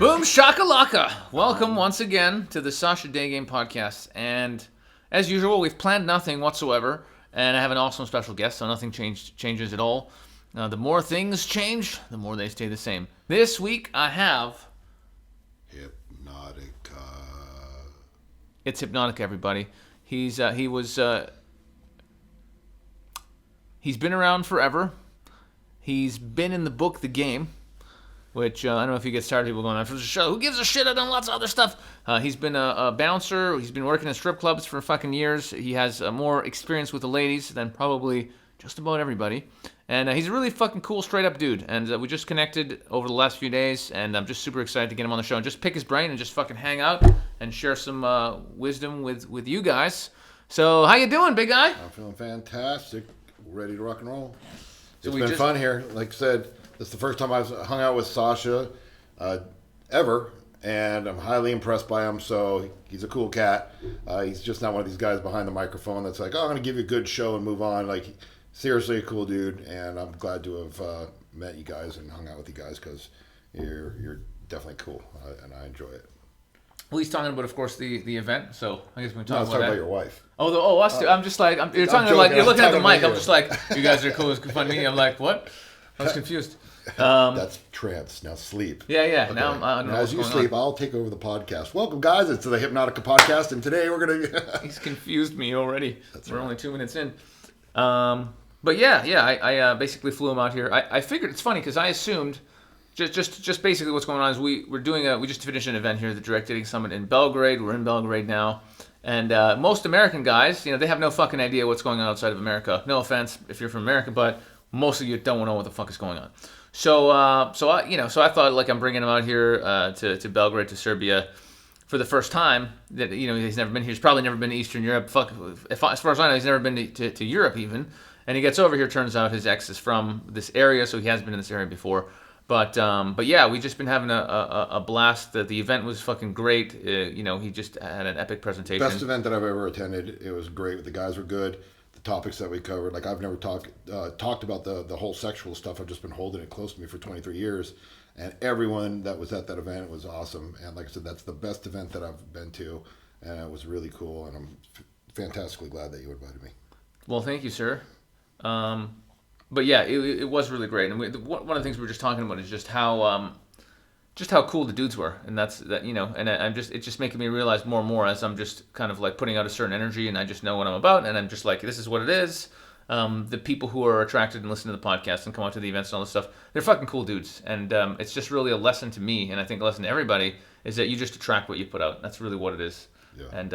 Boom shakalaka! Welcome once again to the Sasha Daygame podcast. And as usual, we've planned nothing whatsoever. And I have an awesome special guest, so nothing changes at all. The more things change, the more they stay the same. This week I have... Hypnotica. It's Hypnotica, everybody. He's been around forever. He's been in the book The Game, which I don't know if you get started people going after the show. Who gives a shit? I've done lots of other stuff. He's been a bouncer. He's been working in strip clubs for fucking years. He has more experience with the ladies than probably just about everybody. And he's a really fucking cool, straight up dude. And we just connected over the last few days, and I'm just super excited to get him on the show and just pick his brain and just fucking hang out and share some wisdom with you guys. So how you doing, big guy? I'm feeling fantastic. Ready to rock and roll. So it's been fun here. Like I said, this is the first time I've hung out with Sasha ever, and I'm highly impressed by him. So he's a cool cat. He's just not one of these guys behind the microphone that's like, oh, I'm going to give you a good show and move on. Like, seriously a cool dude, and I'm glad to have met you guys and hung out with you guys because you're definitely cool, and I enjoy it. Well, he's talking about, of course, the event. So I guess we can talk about that. Your wife. Oh, us too. I'm just like, you're talking like you're looking at the mic. I'm just like, you guys are cool. It's fun to me. I'm like, what? I was confused. That's trance. Now sleep. Yeah. Okay. Now I don't know as you sleep, I'll take over the podcast. Welcome, guys. It's the Hypnotica podcast, and today we're gonna. He's confused me already. We're only 2 minutes in. But I basically flew him out here. I figured it's funny because I assumed. Just basically what's going on is we just finished an event here, the Direct Dating Summit in Belgrade. We're in Belgrade now. And most American guys, they have no fucking idea what's going on outside of America. No offense if you're from America, but most of you don't know what the fuck is going on. So I thought like I'm bringing him out here to Belgrade, to Serbia for the first time. That he's never been here. He's probably never been to Eastern Europe. As far as I know, he's never been to Europe even. And he gets over here. Turns out his ex is from this area, so he has been in this area before. But yeah, we've just been having a blast. The event was fucking great. He just had an epic presentation. Best event that I've ever attended. It was great. The guys were good. The topics that we covered, like I've never talked about the whole sexual stuff. I've just been holding it close to me for 23 years. And everyone that was at that event was awesome. And like I said, that's the best event that I've been to. And it was really cool. And I'm fantastically glad that you invited me. Well, thank you, sir. But yeah, it was really great, and one of the things we were just talking about is just how cool the dudes were, and and it's just making me realize more and more as I'm just kind of like putting out a certain energy, and I just know what I'm about, and I'm just like, this is what it is. The people who are attracted and listen to the podcast and come out to the events and all this stuff, they're fucking cool dudes, and it's just really a lesson to me, and I think a lesson to everybody is that you just attract what you put out. That's really what it is. Yeah. And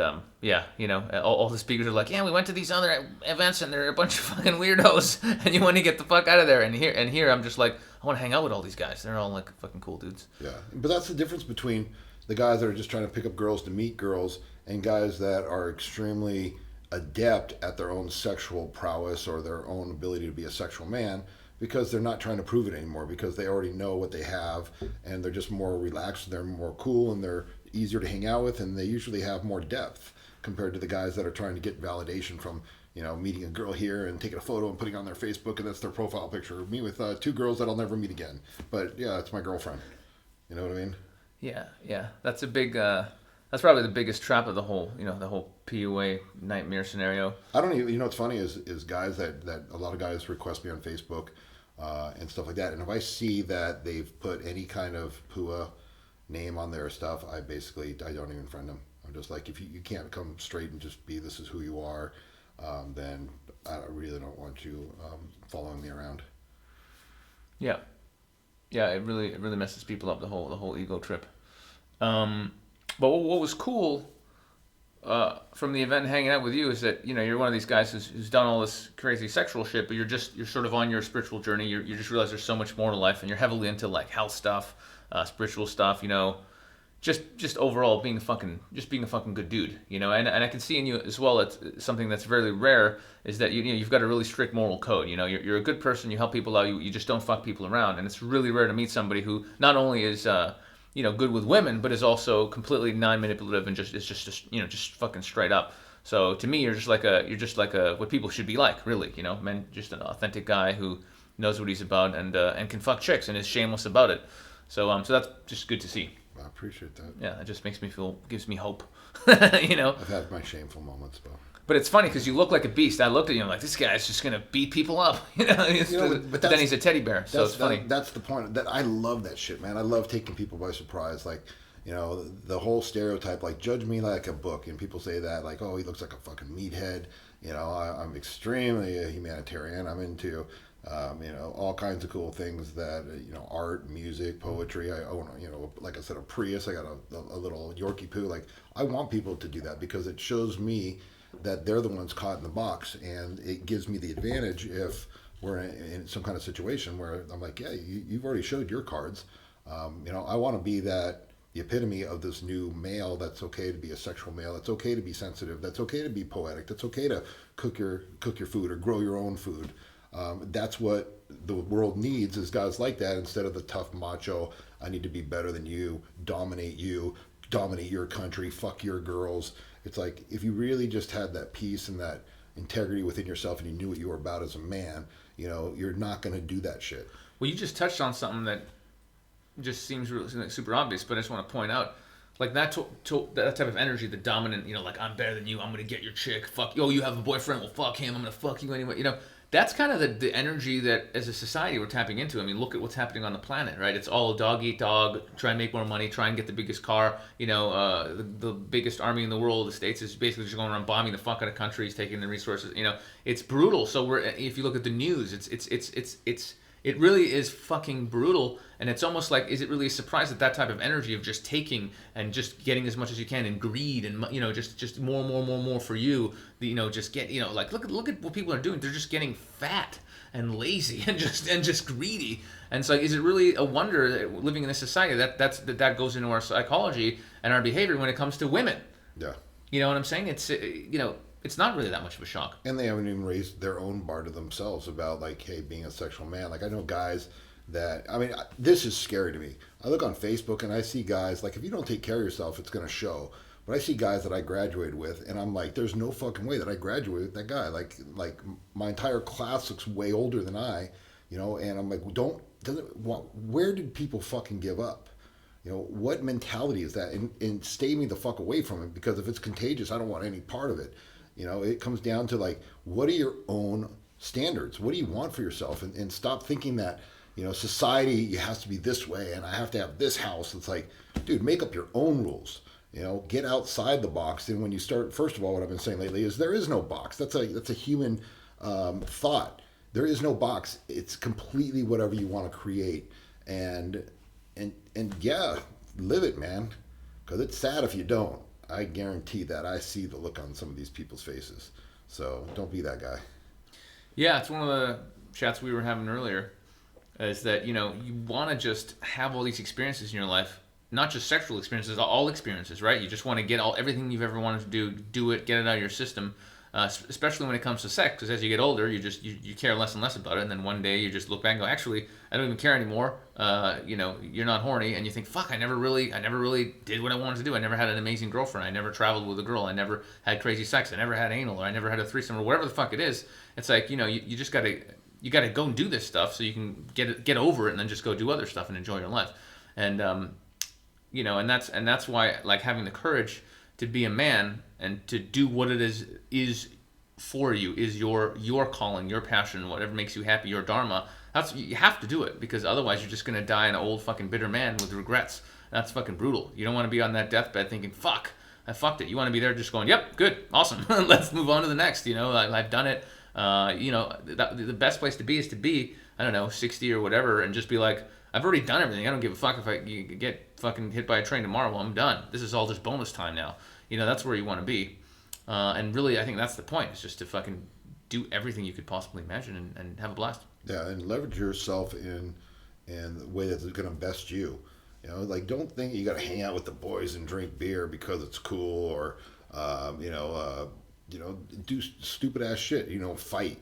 all the speakers are like, yeah, we went to these other events and they're a bunch of fucking weirdos, and you want to get the fuck out of there. And here I'm just like, I want to hang out with all these guys. They're all like fucking cool dudes. Yeah, but that's the difference between the guys that are just trying to pick up girls to meet girls and guys that are extremely adept at their own sexual prowess or their own ability to be a sexual man, because they're not trying to prove it anymore, because they already know what they have, and they're just more relaxed, they're more cool, and they're easier to hang out with, and they usually have more depth compared to the guys that are trying to get validation from meeting a girl here and taking a photo and putting it on their Facebook, and that's their profile picture. Me with two girls that I'll never meet again, but yeah, it's my girlfriend. You know what I mean? Yeah. That's a big. That's probably the biggest trap of the whole PUA nightmare scenario. I don't even. What's funny is guys that a lot of guys request me on Facebook and stuff like that, and if I see that they've put any kind of PUA name on their stuff, I don't even friend them. I'm just like, if you can't come straight and just be this is who you are, then I really don't want you following me around. Yeah, it really messes people up, the whole ego trip. But what was cool from the event and hanging out with you is that you're one of these guys who's done all this crazy sexual shit, but you're sort of on your spiritual journey. You just realize there's so much more to life, and you're heavily into like health stuff. Spiritual stuff, just overall being a fucking good dude, and I can see in you as well. It's something that's very rare is that you've got a really strict moral code. You're a good person. You help people out. You just don't fuck people around, and it's really rare to meet somebody who not only is good with women, but is also completely non-manipulative and just fucking straight up. So to me, you're just like a what people should be like, really. Just an authentic guy who knows what he's about and can fuck chicks and is shameless about it. So that's just good to see. I appreciate that. Yeah, it just gives me hope. I've had my shameful moments, But it's funny because you look like a beast. I looked at you and I'm like, this guy's just gonna beat people up. But then he's a teddy bear, so it's funny. That's the point. That I love that shit, man. I love taking people by surprise. Like, the whole stereotype, like, judge me like a book, and people say that, like, oh, he looks like a fucking meathead. I'm extremely a humanitarian. I'm into, all kinds of cool things that, art, music, poetry. I own, like I said, a Prius. I got a little Yorkie poo. Like, I want people to do that because it shows me that they're the ones caught in the box, and it gives me the advantage if we're in some kind of situation where I'm like, yeah, you've already showed your cards. I want to be the epitome of this new male. That's okay to be a sexual male. That's okay to be sensitive. That's okay to be poetic. That's okay to cook your food or grow your own food. That's what the world needs, is guys like that, instead of the tough macho, I need to be better than you, dominate your country, fuck your girls. It's like, if you really just had that peace and that integrity within yourself, and you knew what you were about as a man, you're not going to do that shit. Well, you just touched on something that just seems really super obvious, but I just want to point out, like, that type of energy, the dominant, like, I'm better than you, I'm going to get your chick, fuck you, you have a boyfriend, well, fuck him, I'm going to fuck you anyway, that's kind of the energy that, as a society, we're tapping into. I mean, look at what's happening on the planet, right? It's all dog eat dog, try and make more money, try and get the biggest car. The biggest army in the world, the States, is basically just going around bombing the fuck out of countries, taking the resources. It's brutal. So if you look at the news, it really is fucking brutal, and it's almost like, is it really a surprise that type of energy of just taking and just getting as much as you can, and greed, and just more for you, just get, like, look at what people are doing. They're just getting fat and lazy and just greedy. And so, is it really a wonder that living in this society that goes into our psychology and our behavior when it comes to women? Yeah. You know what I'm saying? It's not really that much of a shock. And they haven't even raised their own bar to themselves about, like, hey, being a sexual man. Like, I know guys that, this is scary to me. I look on Facebook and I see guys, like, if you don't take care of yourself, it's going to show. But I see guys that I graduated with, and I'm like, there's no fucking way that I graduated with that guy. Like my entire class looks way older than I, and I'm like, where did people fucking give up? What mentality is that? And stay me the fuck away from it, because if it's contagious, I don't want any part of it. It comes down to, like, what are your own standards? What do you want for yourself? And stop thinking that, society has to be this way, and I have to have this house. It's like, dude, make up your own rules. Get outside the box. And when you start, first of all, what I've been saying lately is there is no box. That's a human thought. There is no box. It's completely whatever you want to create. And yeah, live it, man. Because it's sad if you don't. I guarantee that. I see the look on some of these people's faces. So don't be that guy. Yeah, it's one of the chats we were having earlier, is that, you want to just have all these experiences in your life, not just sexual experiences, all experiences, right? You just want to get everything you've ever wanted to do it, get it out of your system, especially when it comes to sex, because as you get older, you care less and less about it, and then one day you just look back and go, actually, I don't even care anymore. You're not horny, and you think, fuck, I never really did what I wanted to do. I never had an amazing girlfriend. I never traveled with a girl. I never had crazy sex. I never had anal, or I never had a threesome, or whatever the fuck it is. It's like, you just gotta go and do this stuff so you can get over it, and then just go do other stuff and enjoy your life. And and that's why, like, having the courage to be a man and to do what it is for you, is your calling, your passion, whatever makes you happy, your dharma. You have to do it, because otherwise you're just gonna die an old fucking bitter man with regrets. That's fucking brutal. You don't want to be on that deathbed thinking, fuck, I fucked it. You want to be there just going, yep, good, awesome, let's move on to the next. I've done it. The best place to be is to be, I don't know, 60 or whatever, and just be like, I've already done everything. I don't give a fuck if I get fucking hit by a train tomorrow. Well, I'm done. This is all just bonus time now. That's where you want to be. And really, I think that's the point. It's just to fucking do everything you could possibly imagine and have a blast. Yeah, and leverage yourself in the way that's going to best you. Like, don't think you got to hang out with the boys and drink beer because it's cool, or do stupid ass shit. Fight.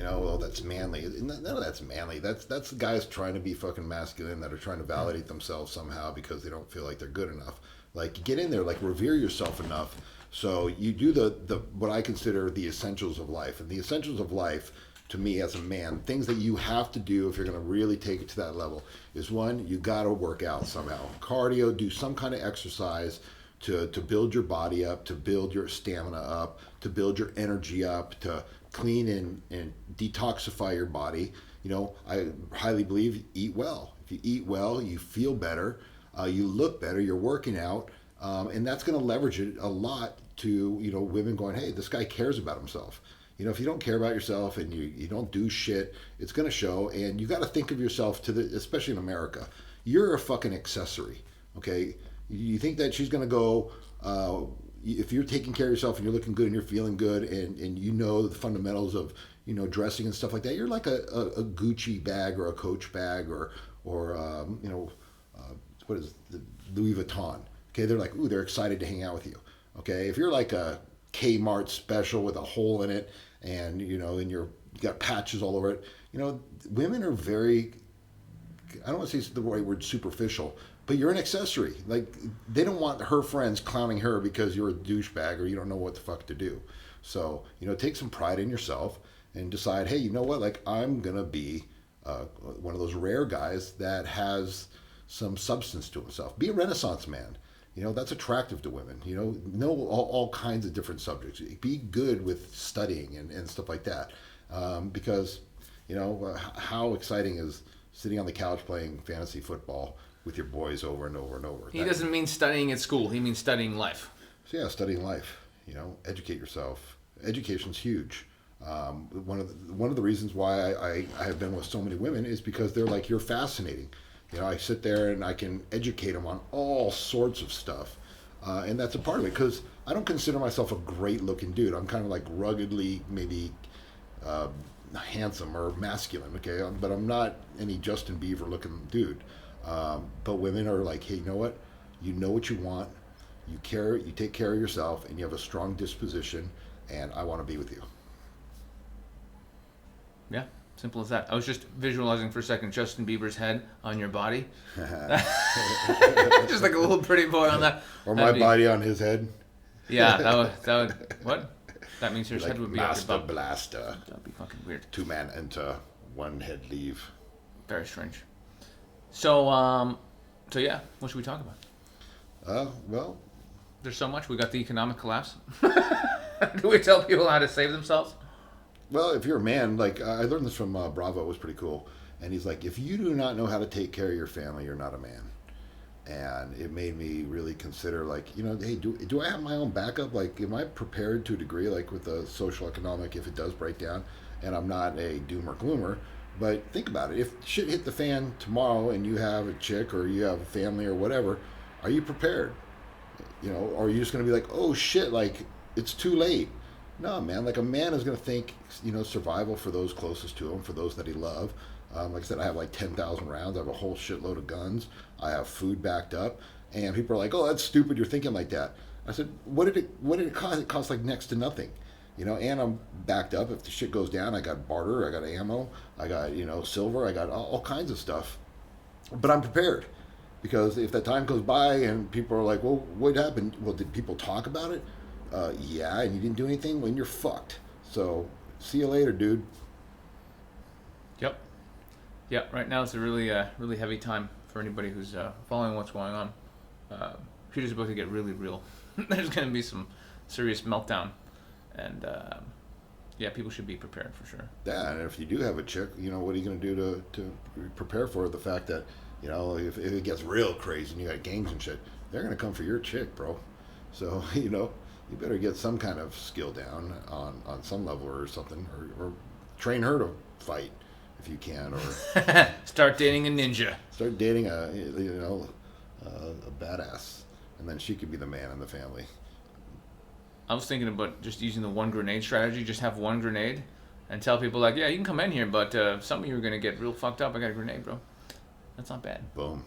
Oh, that's manly. None of that's manly. That's the guys trying to be fucking masculine, that are trying to validate themselves somehow because they don't feel like they're good enough. Like, get in there, like, revere yourself enough so you do the what I consider the essentials of life. And the essentials of life to me as a man, things that you have to do if you're going to really take it to that level is one, you got to work out somehow. Cardio, do some kind of exercise to build your body up, to build your stamina up, to build your energy up, to clean and detoxify your body. You know, I highly believe eat well. If you eat well, you feel better, you look better, you're working out, and that's going to leverage it a lot to, you know, women going, hey, this guy cares about himself. You know, if you don't care about yourself and you don't do shit, it's going to show. And you got to think of yourself especially in America, you're a fucking accessory. Okay. You think that she's going to go, if you're taking care of yourself and you're looking good and you're feeling good and you know the fundamentals of, you know, dressing and stuff like that, you're like a Gucci bag or a Coach bag or you know, what is it? The Louis Vuitton. Okay. They're like, ooh, they're excited to hang out with you. Okay. If you're like a Kmart special with a hole in it and, you know, and you got patches all over it, you know, women are very, I don't want to say the right word, superficial, but you're an accessory. Like, they don't want her friends clowning her because you're a douchebag or you don't know what the fuck to do. So, you know, take some pride in yourself and decide, hey, you know what, like, I'm going to be one of those rare guys that has some substance to himself. Be a Renaissance man. You know, that's attractive to women. You know all kinds of different subjects. Be good with studying and stuff like that. Because, you know, how exciting is sitting on the couch playing fantasy football with your boys over and over and over. He doesn't mean studying at school. He means studying life. So yeah, studying life. You know, educate yourself. Education's huge. One of the reasons why I have been with so many women is because they're like, you're fascinating. You know, I sit there and I can educate them on all sorts of stuff. And that's a part of it, because I don't consider myself a great looking dude. I'm kind of like ruggedly, maybe handsome or masculine, okay? But I'm not any Justin Bieber looking dude. But women are like, hey, you know what? You know what you want. You care, you take care of yourself, and you have a strong disposition, and I want to be with you. Yeah. Simple as that. I was just visualizing for a second Justin Bieber's head on your body. Just like a little pretty boy on that. Or my body on his head. Yeah, that would what? That means his like head would be Master up your butt. Blaster. That'd be fucking weird. 2 man enter, 1 head leave. Very strange. So yeah, what should we talk about? Well, there's so much. We got the economic collapse. Do we tell people how to save themselves? Well, if you're a man, like I learned this from Bravo, it was pretty cool. And he's like, if you do not know how to take care of your family, you're not a man. And it made me really consider, like, you know, hey, do I have my own backup? Like, am I prepared to a degree, like with the social economic, if it does break down? And I'm not a doomer gloomer, but think about it. If shit hit the fan tomorrow and you have a chick or you have a family or whatever, are you prepared? You know, or are you just going to be like, oh shit, like it's too late? No, man, like a man is going to think, you know, survival for those closest to him, for those that he loves. Like I said, I have like 10,000 rounds. I have a whole shitload of guns. I have food backed up. And people are like, oh, that's stupid. You're thinking like that. I said, what did it cost? It cost like next to nothing. You know, and I'm backed up. If the shit goes down, I got barter, I got ammo, I got, you know, silver, I got all kinds of stuff. But I'm prepared. Because if that time goes by and people are like, well, what happened? Well, did people talk about it? Yeah, and you didn't do anything, well, you're fucked. So, see you later, dude. Yep. Yep, right now it's a really really heavy time for anybody who's following what's going on. Shit is about to get really real. There's going to be some serious meltdown. And, yeah, people should be prepared for sure. Yeah, and if you do have a chick, you know, what are you going to do to prepare for the fact that, you know, if it gets real crazy and you got gangs and shit, they're going to come for your chick, bro. So, you know, you better get some kind of skill down on some level or something, or train her to fight if you can, or start dating a ninja. Start dating a badass, and then she could be the man in the family. I was thinking about just using the 1 grenade strategy. Just have 1 grenade and tell people like, yeah, you can come in here, but some of you are gonna get real fucked up. I got a grenade, bro. That's not bad. Boom.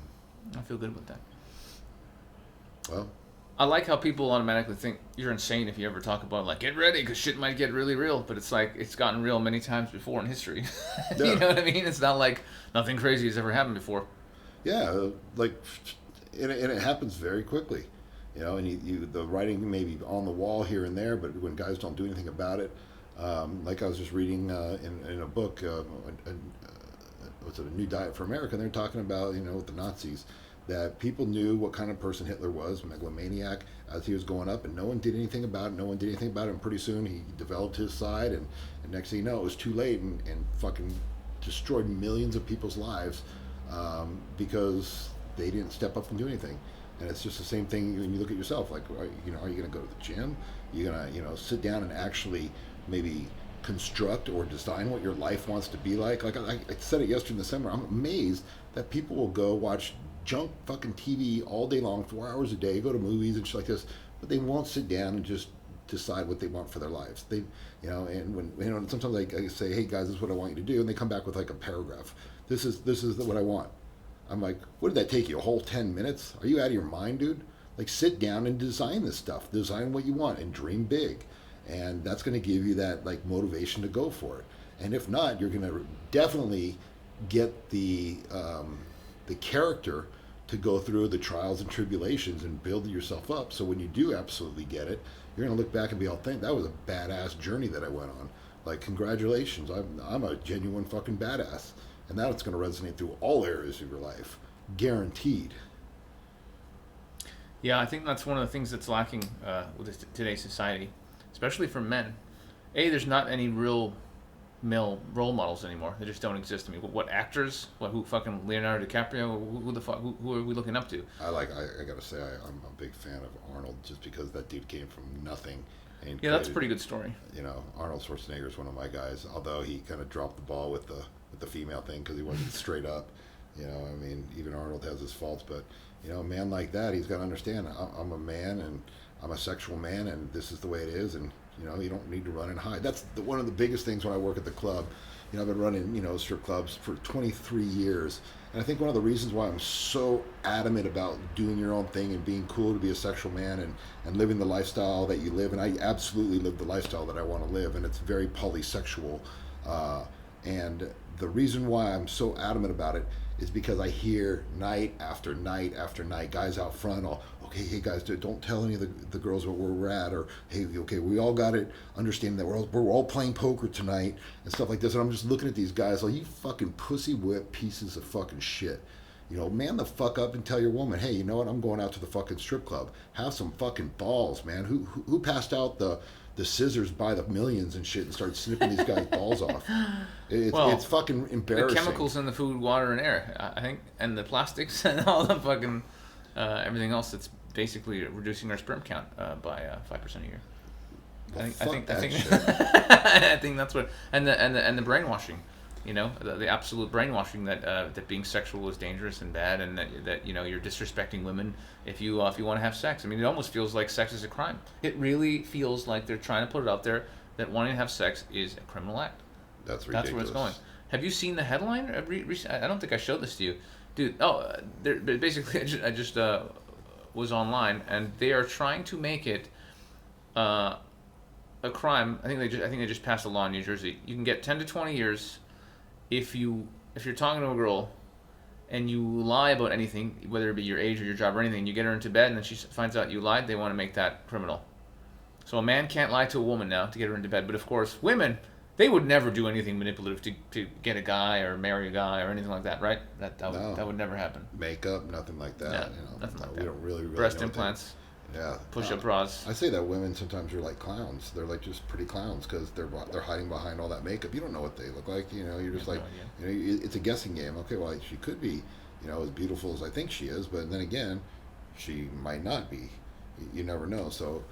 I feel good with that. Well, I like how people automatically think you're insane if you ever talk about, like, get ready because shit might get really real. But it's like, it's gotten real many times before in history. Yeah. You know what I mean? It's not like nothing crazy has ever happened before. Yeah, like, and it happens very quickly. You know, and you the writing may be on the wall here and there, but when guys don't do anything about it, Like I was just reading in a book, what's it, A New Diet for America, and they're talking about, with the Nazis, that people knew what kind of person Hitler was, megalomaniac, as he was going up, and no one did anything about it. And pretty soon he developed his side, and next thing you know, it was too late, and fucking destroyed millions of people's lives because they didn't step up and do anything. And it's just the same thing when you look at yourself. Like, are you going to go to the gym? You're going to, sit down and actually maybe construct or design what your life wants to be like. Like I said it yesterday in the seminar, I'm amazed that people will go watch junk fucking TV all day long, 4 hours a day, go to movies and shit like this, but they won't sit down and just decide what they want for their lives. They, and when, sometimes I say, hey guys, this is what I want you to do, and they come back with like a paragraph. This is what I want. I'm like, what did that take you, a whole 10 minutes? Are you out of your mind, dude? Like, sit down and design this stuff. Design what you want and dream big. And that's going to give you that, like, motivation to go for it. And if not, you're going to definitely get the character to go through the trials and tribulations and build yourself up. So when you do absolutely get it, you're going to look back and be all, that was a badass journey that I went on. Like, congratulations, I'm a genuine fucking badass. And that's going to resonate through all areas of your life. Guaranteed. Yeah, I think that's one of the things that's lacking with today's society, especially for men. There's not any real male role models anymore. They just don't exist. I mean, what actors? Who fucking Leonardo DiCaprio? Who the fuck? Who are we looking up to? I gotta say, I'm a big fan of Arnold, just because that dude came from nothing. And yeah, that's a pretty good story. Arnold Schwarzenegger is one of my guys, although he kind of dropped the ball with the female thing because he wasn't straight up. I mean, even Arnold has his faults, but a man like that, he's got to understand, I'm a man and I'm a sexual man, and this is the way it is, and you don't need to run and hide. That's one of the biggest things when I work at the club. I've been running strip clubs for 23 years, and I think one of the reasons why I'm so adamant about doing your own thing and being cool to be a sexual man and living the lifestyle that you live, and I absolutely live the lifestyle that I want to live, and it's very polysexual, and the reason why I'm so adamant about it is because I hear night after night after night guys out front, okay, hey guys, don't tell any of the girls where we're at, or hey, okay, we all got it, understanding that we're all playing poker tonight and stuff like this. And I'm just looking at these guys like, you fucking pussy whip pieces of fucking shit. Man the fuck up and tell your woman, hey, you know what, I'm going out to the fucking strip club. Have some fucking balls, man. Who passed out the scissors by the millions and shit and started snipping these guys' balls off? It's fucking embarrassing. The chemicals in the food, water, and air, I think, and the plastics and all the fucking everything else that's basically reducing our sperm count by 5% a year. Well, I think shit. I think that's what, and the brainwashing, the absolute brainwashing that being sexual is dangerous and bad, and that you're disrespecting women if you want to have sex. I mean, it almost feels like sex is a crime. It really feels like they're trying to put it out there that wanting to have sex is a criminal act. That's ridiculous. That's where it's going. Have you seen the headline? I don't think I showed this to you, dude. Basically, I just was online, and they are trying to make it a crime. I think they just passed a law in New Jersey. You can get 10 to 20 years if you're talking to a girl and you lie about anything, whether it be your age or your job or anything. You get her into bed, and then she finds out you lied. They want to make that criminal. So a man can't lie to a woman now to get her into bed. But of course, women, they would never do anything manipulative to get a guy or marry a guy or anything like that, right? That would never happen. Makeup, nothing like that. Yeah, nothing like that. We don't really breast know implants. Yeah. Push-up bras. I say that women sometimes are like clowns. They're like just pretty clowns because they're hiding behind all that makeup. You don't know what they look like. You're just like, it's a guessing game. Okay, well, she could be, as beautiful as I think she is, but then again, she might not be. You never know. So,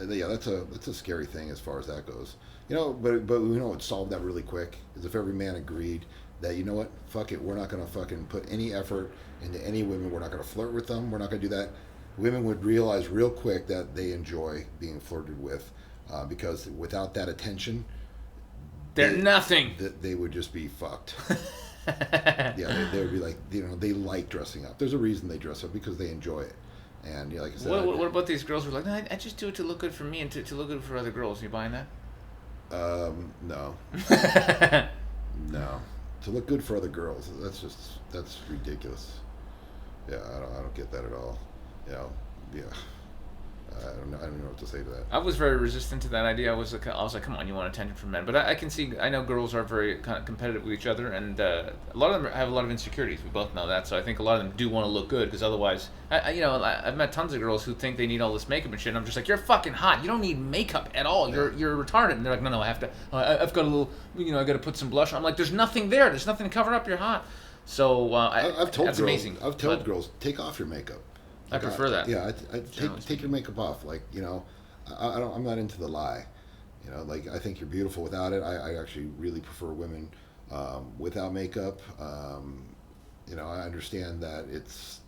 yeah, that's a scary thing as far as that goes. But we know it solved that really quick. Is if every man agreed that, you know what, fuck it, we're not gonna fucking put any effort into any women. We're not gonna flirt with them. We're not gonna do that. Women would realize real quick that they enjoy being flirted with, because without that attention, they're nothing. They would just be fucked. Yeah, they would be like, they like dressing up. There's a reason they dress up, because they enjoy it. And like I said, what about these girls who are like, no, I just do it to look good for me and to look good for other girls? You buying that? No. No. To look good for other girls, that's ridiculous. Yeah, I don't get that at all. Yeah. I don't know what to say to that. I was very resistant to that idea. I was like, come on, you want attention from men. But I can see, I know girls are very kind of competitive with each other, and a lot of them have a lot of insecurities. We both know that. So I think a lot of them do want to look good, because otherwise, I've met tons of girls who think they need all this makeup and shit. And I'm just like, you're fucking hot. You don't need makeup at all. You're retarded. And they're like, no, I have to. I've got a little, I got to put some blush on. I'm like, there's nothing there. There's nothing to cover up. You're hot. So I've told that's girls, amazing. I've told girls, take off your makeup. I prefer that. Yeah, I take your makeup off. Like, I'm not into the lie. Like, I think you're beautiful without it. I actually really prefer women without makeup. I understand that it's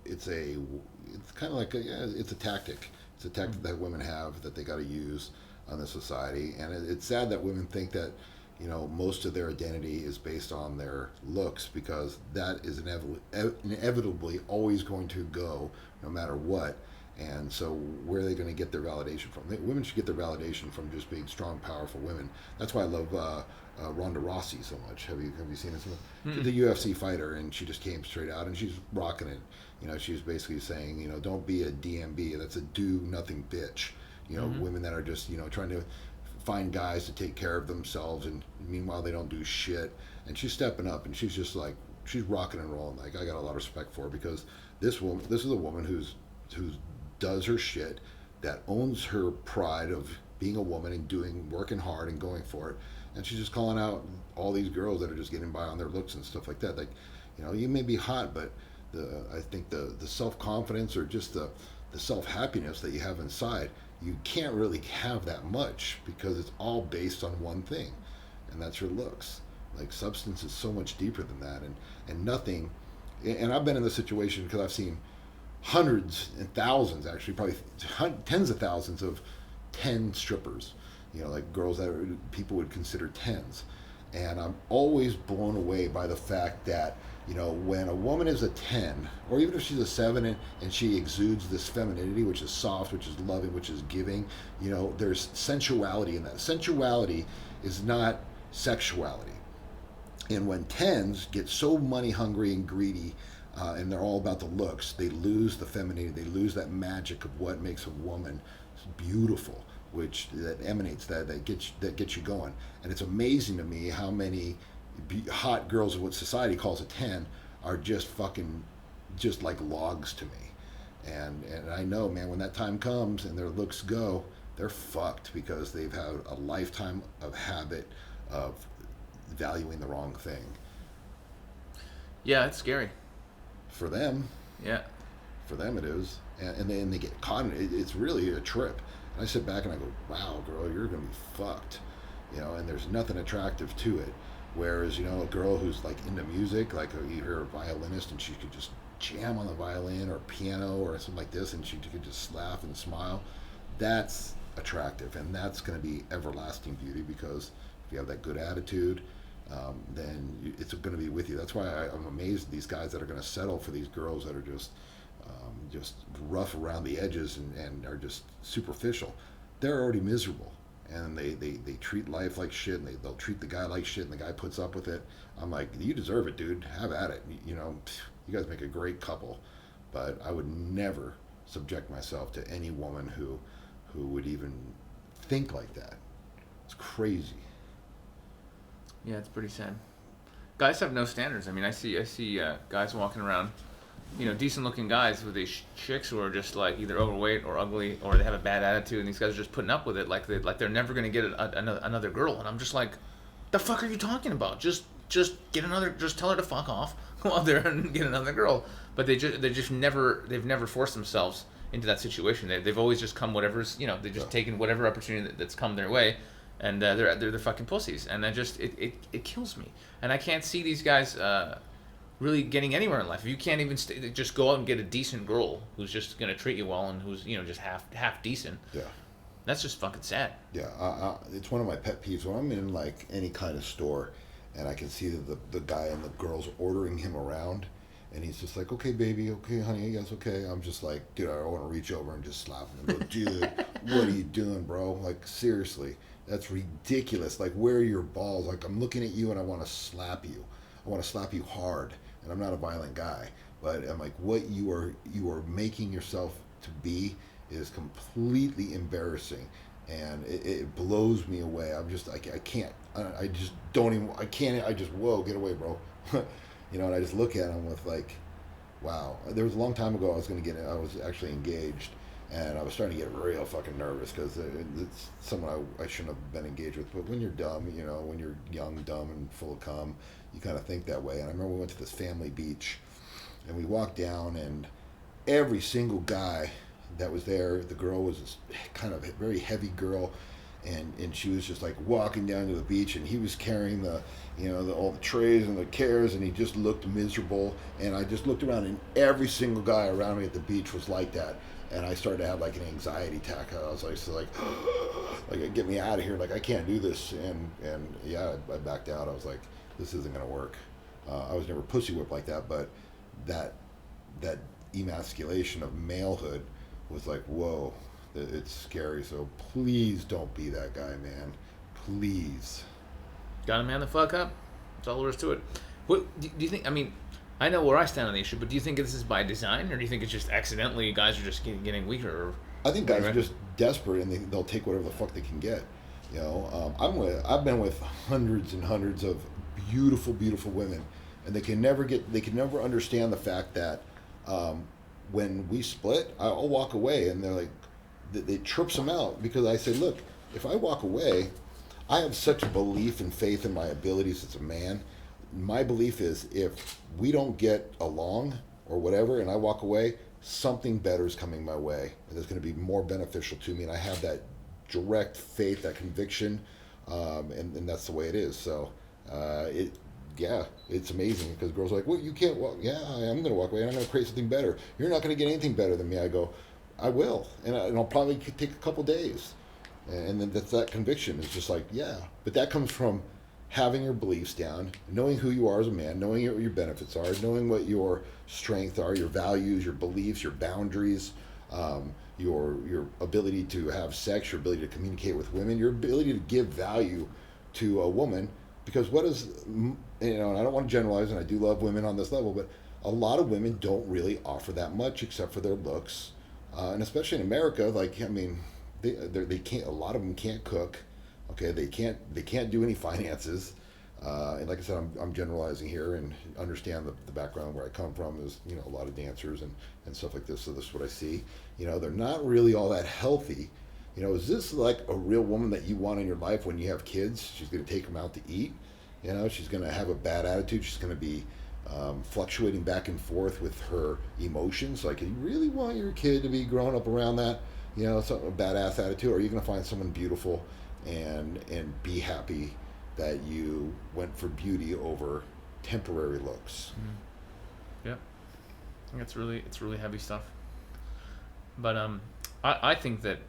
kind of like it's a tactic. It's a tactic that women have that they got to use on the society, and it's sad that women think that most of their identity is based on their looks, because that is inevitably always going to go no matter what. And so where are they going to get their validation from? Women should get their validation from just being strong, powerful women. That's why I love Ronda Rousey so much. Have you seen this? She's the UFC fighter, and she just came straight out, and she's rocking it. She's basically saying, don't be a DMB. That's a do nothing bitch. Women that are just trying to find guys to take care of themselves, and meanwhile they don't do shit. And she's stepping up, and she's just like, she's rocking and rolling. Like, I got a lot of respect for her, because this is a woman who does her shit, that owns her pride of being a woman and working hard and going for it. And she's just calling out all these girls that are just getting by on their looks and stuff like that. Like, you may be hot, but I think the self-confidence, or just the self-happiness that you have inside, you can't really have that much, because it's all based on one thing, and that's your looks. Like, substance is so much deeper than that, and nothing. And I've been in this situation because I've seen hundreds and thousands, actually probably tens of thousands of 10 strippers, like girls that people would consider tens. And I'm always blown away by the fact that when a woman is a 10, or even if she's a 7, and she exudes this femininity, which is soft, which is loving, which is giving, there's sensuality in that. Sensuality is not sexuality. And when 10s get so money hungry and greedy, and they're all about the looks, they lose the femininity, they lose that magic of what makes a woman beautiful, that emanates, that gets you going. And it's amazing to me how many hot girls of what society calls a 10 are just like logs to me. And I know, man, when that time comes and their looks go, they're fucked, because they've had a lifetime of habit of valuing the wrong thing. Yeah, it's scary. For them. Yeah. For them it is. And they get caught in it. It's really a trip. And I sit back and I go, wow, girl, you're going to be fucked. And there's nothing attractive to it. Whereas, a girl who's like into music, like you hear a violinist and she could just jam on the violin or piano or something like this, and she could just laugh and smile, that's attractive, and that's going to be everlasting beauty, because if you have that good attitude, then it's going to be with you. That's why I'm amazed at these guys that are going to settle for these girls that are just rough around the edges and are just superficial. They're already miserable. And they treat life like shit, and they'll treat the guy like shit, and the guy puts up with it. I'm like, you deserve it, dude. Have at it. You guys make a great couple. But I would never subject myself to any woman who would even think like that. It's crazy. Yeah, it's pretty sad. Guys have no standards. I mean, I see guys walking around, decent-looking guys with these chicks who are just like either overweight or ugly, or they have a bad attitude, and these guys are just putting up with it like they're never gonna get another girl. And I'm just like, the fuck are you talking about? Just tell her to fuck off, go out there and get another girl. But they've never forced themselves into that situation. They've always just come whatever's, they've just taken whatever opportunity that's come their way, and they're fucking pussies. And it kills me. And I can't see these guys really getting anywhere in life. If you can't even just go out and get a decent girl who's just gonna treat you well and who's just half decent. Yeah. That's just fucking sad. Yeah, it's one of my pet peeves when I'm in like any kind of store, and I can see the guy and the girls ordering him around, and he's just like, okay, baby, okay, honey, yes, okay. I'm just like, dude, I want to reach over and just slap him and go, dude, what are you doing, bro? Like, seriously, that's ridiculous. Like, where are your balls? Like, I'm looking at you and I want to slap you. I want to slap you hard, and I'm not a violent guy, but I'm like, what you are making yourself to be is completely embarrassing, and it blows me away. I can't. I just don't even. I can't. I just whoa, get away, bro. And I just look at him with like, wow. There was a long time ago I was actually engaged, and I was starting to get real fucking nervous because it's someone I shouldn't have been engaged with. But when you're dumb, when you're young, dumb, and full of cum, you kind of think that way. And I remember we went to this family beach, and we walked down, and every single guy that was there, the girl was this kind of a very heavy girl, and she was just like walking down to the beach, and he was carrying all the trays and the cares, and he just looked miserable. And I just looked around, and every single guy around me at the beach was like that. And I started to have like an anxiety attack. I was like get me out of here, like I can't do this. And yeah, I backed out. I was like, this isn't gonna work. I was never pussy whipped like that, but that emasculation of malehood was like, whoa, it's scary. So please don't be that guy, man. Please. Gotta man the fuck up. That's all there is to it. What do you think? I mean, I know where I stand on the issue, but do you think this is by design, or do you think it's just accidentally guys are just getting weaker? Or I think guys are just desperate, and they'll take whatever the fuck they can get. I've been with hundreds and hundreds of beautiful, beautiful women, and they can never understand the fact that when we split, I'll walk away, and they're like, it trips them out, because I say, look, if I walk away, I have such belief and faith in my abilities as a man. My belief is if we don't get along or whatever, and I walk away, something better is coming my way, and it's going to be more beneficial to me, and I have that direct faith, that conviction, and that's the way it is. So it's amazing, because girls are like, well, you can't walk. Yeah, I'm going to walk away, and I'm going to create something better. You're not going to get anything better than me. I go, I will, and I'll probably take a couple days, and then that conviction is just like, yeah. But that comes from having your beliefs down, knowing who you are as a man, knowing what your benefits are, knowing what your strengths are, your values, your beliefs, your boundaries, your ability to have sex, your ability to communicate with women, your ability to give value to a woman. Because and I don't want to generalize, and I do love women on this level, but a lot of women don't really offer that much except for their looks, and especially in America, they can't. A lot of them can't cook. Okay, they can't do any finances, and like I said, I'm generalizing here, and understand the background where I come from is a lot of dancers and stuff like this. So this is what I see. They're not really all that healthy. Is this like a real woman that you want in your life when you have kids? She's going to take them out to eat. She's going to have a bad attitude. She's going to be fluctuating back and forth with her emotions. Like, you really want your kid to be growing up around that, a badass attitude? Or are you going to find someone beautiful and be happy that you went for beauty over temporary looks? Mm-hmm. Yeah, I think it's really heavy stuff. But I think that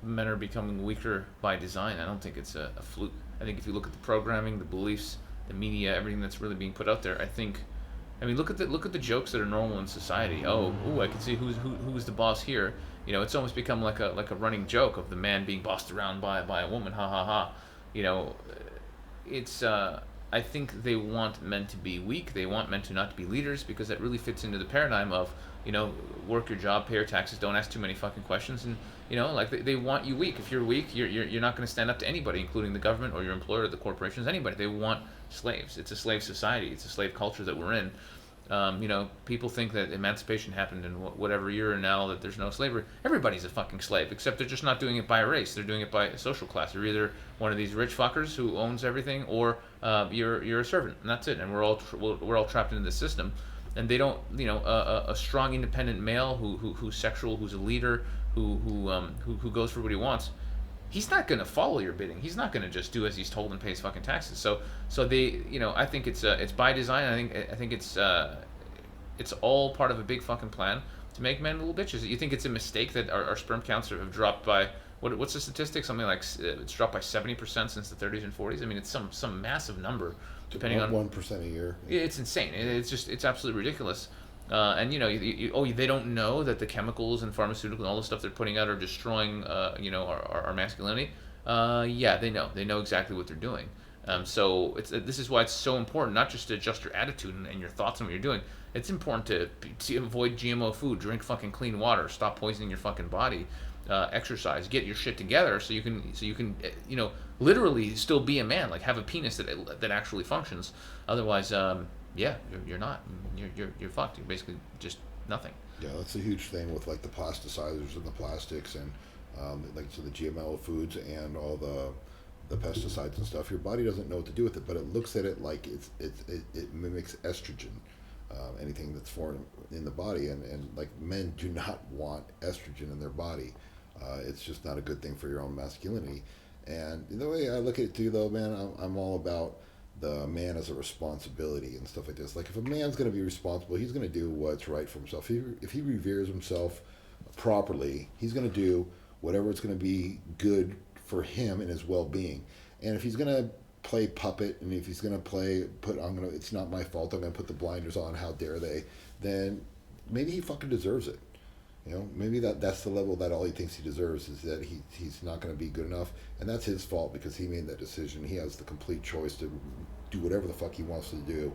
men are becoming weaker by design. I don't think it's a fluke. I think if you look at the programming, the beliefs, the media, everything that's really being put out there, look at the jokes that are normal in society. I can see who's the boss here. It's almost become like a running joke of the man being bossed around by a woman. Ha ha ha. It's I think they want men to be weak. They want men to not be leaders, because that really fits into the paradigm of work your job, pay your taxes, don't ask too many fucking questions, and they want you weak. If you're weak, you're not going to stand up to anybody, including the government or your employer or the corporations, anybody. They want slaves. It's a slave society. It's a slave culture that we're in. People think that emancipation happened in whatever year, and now that there's no slavery. Everybody's a fucking slave, except they're just not doing it by race. They're doing it by social class. You're either one of these rich fuckers who owns everything, or you're a servant, and that's it. And we're all trapped into this system. And they don't, a strong, independent male who's sexual, who's a leader, who goes for what he wants. He's not going to follow your bidding. He's not going to just do as he's told and pay his fucking taxes. So they, I think it's by design. I think it's all part of a big fucking plan to make men little bitches. You think it's a mistake that our sperm counts have dropped by what's the statistic? Something like it's dropped by 70% since the 30s and 40s. It's some massive number, depending on 1% a year. It's insane. It's absolutely ridiculous. And they don't know that the chemicals and pharmaceuticals and all the stuff they're putting out are destroying our masculinity. Yeah, they know exactly what they're doing. So this is why it's so important, not just to adjust your attitude and your thoughts on what you're doing. It's important to avoid GMO food, drink fucking clean water, stop poisoning your fucking body, exercise, get your shit together so you can literally still be a man, like have a penis that actually functions. Otherwise, you're not. You're fucked. You're basically just nothing. Yeah, that's a huge thing with like the plasticizers and the plastics and the GMO foods and all the pesticides and stuff. Your body doesn't know what to do with it, but it looks at it like it mimics estrogen, anything that's foreign in the body, and like men do not want estrogen in their body. It's just not a good thing for your own masculinity. And the way I look at it too, though, man, I'm all about the man as a responsibility and stuff like this. Like if a man's going to be responsible, he's going to do what's right for himself. If he reveres himself properly, he's going to do whatever it's going to be good for him and his well-being. And if he's going to play puppet, and if he's going to it's not my fault, I'm going to put the blinders on, how dare they, then maybe he fucking deserves it. Maybe that's the level that all he thinks he deserves, is that he's not going to be good enough, and that's his fault because he made that decision. He has the complete choice to do whatever the fuck he wants to do,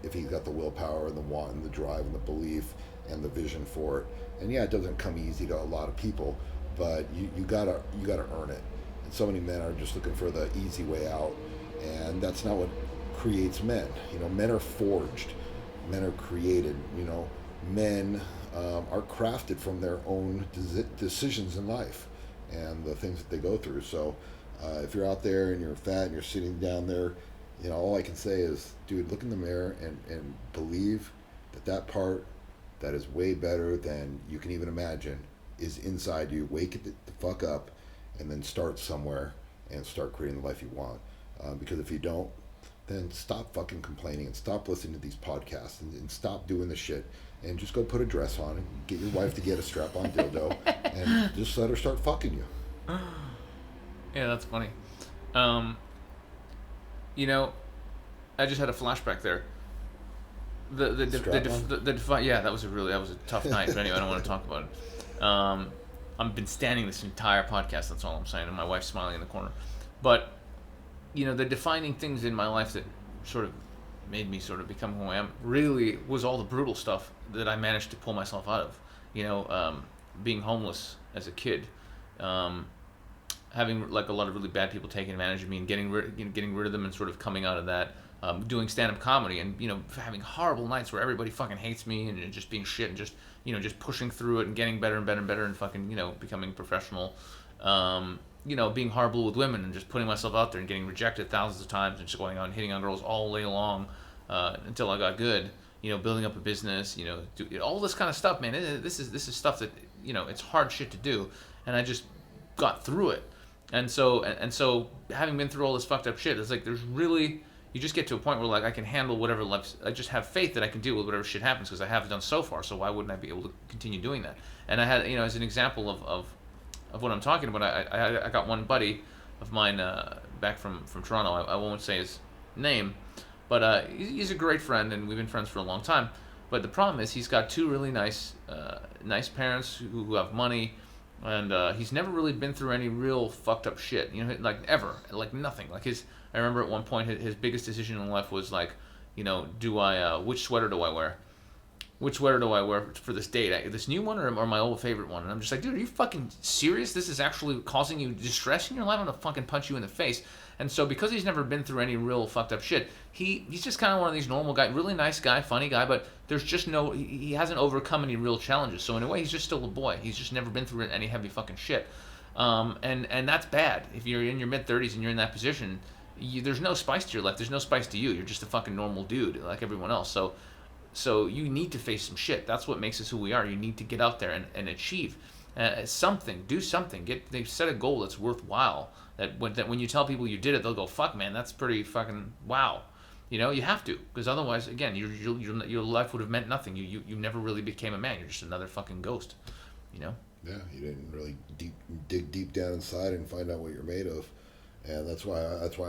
if he's got the willpower and the want and the drive and the belief and the vision for it. And yeah, it doesn't come easy to a lot of people, but you gotta earn it. And so many men are just looking for the easy way out, and that's not what creates men. Men are forged, men are created. Men are crafted from their own decisions in life and the things that they go through. So if you're out there and you're fat and you're sitting down there, all I can say is, dude, look in the mirror and believe that part that is way better than you can even imagine is inside you. Wake it the fuck up and then start somewhere and start creating the life you want. Because if you don't, then stop fucking complaining and stop listening to these podcasts and stop doing the shit. And just go put a dress on and get your wife to get a strap-on dildo and just let her start fucking you. Yeah, that's funny. I just had a flashback there. Yeah, that was a tough night. But anyway, I don't want to talk about it. I've been standing this entire podcast. That's all I'm saying. And my wife's smiling in the corner. But the defining things in my life that sort of made me sort of become who I am really was all the brutal stuff that I managed to pull myself out of. Being homeless as a kid, having like a lot of really bad people taking advantage of me and getting rid of them and sort of coming out of that. Doing stand-up comedy and having horrible nights where everybody fucking hates me and just being shit and just just pushing through it and getting better and better and better and fucking becoming professional. Being horrible with women and just putting myself out there and getting rejected thousands of times and just going out and hitting on girls all day long until I got good. Building up a business. All this kind of stuff, man. This is stuff that it's hard shit to do, and I just got through it. And so having been through all this fucked up shit, it's like there's really, you just get to a point where like I can handle whatever life. I just have faith that I can deal with whatever shit happens because I have done so far. So why wouldn't I be able to continue doing that? And I had as an example of what I'm talking about, I got one buddy of mine back from Toronto. I won't say his name, but he's a great friend, and we've been friends for a long time. But the problem is he's got two really nice parents who have money, and he's never really been through any real fucked up shit. Like ever, like nothing. Like I remember at one point his biggest decision in life was like, which sweater do I wear? Which sweater do I wear for this date? This new one or my old favorite one? And I'm just like, dude, are you fucking serious? This is actually causing you distress in your life? I'm gonna fucking punch you in the face. And so because he's never been through any real fucked up shit, he's just kind of one of these normal guys, really nice guy, funny guy, but there's just he hasn't overcome any real challenges. So in a way, he's just still a boy. He's just never been through any heavy fucking shit. And that's bad. If you're in your mid-30s and you're in that position, there's no spice to your life. There's no spice to you. You're just a fucking normal dude like everyone else. So you need to face some shit. That's what makes us who we are. You need to get out there and achieve something. Do something. They set a goal that's worthwhile. That when you tell people you did it, they'll go, "Fuck, man, that's pretty fucking wow." You have to, because otherwise, again, your life would have meant nothing. You never really became a man. You're just another fucking ghost. Yeah, you didn't really dig deep down inside and find out what you're made of, and that's why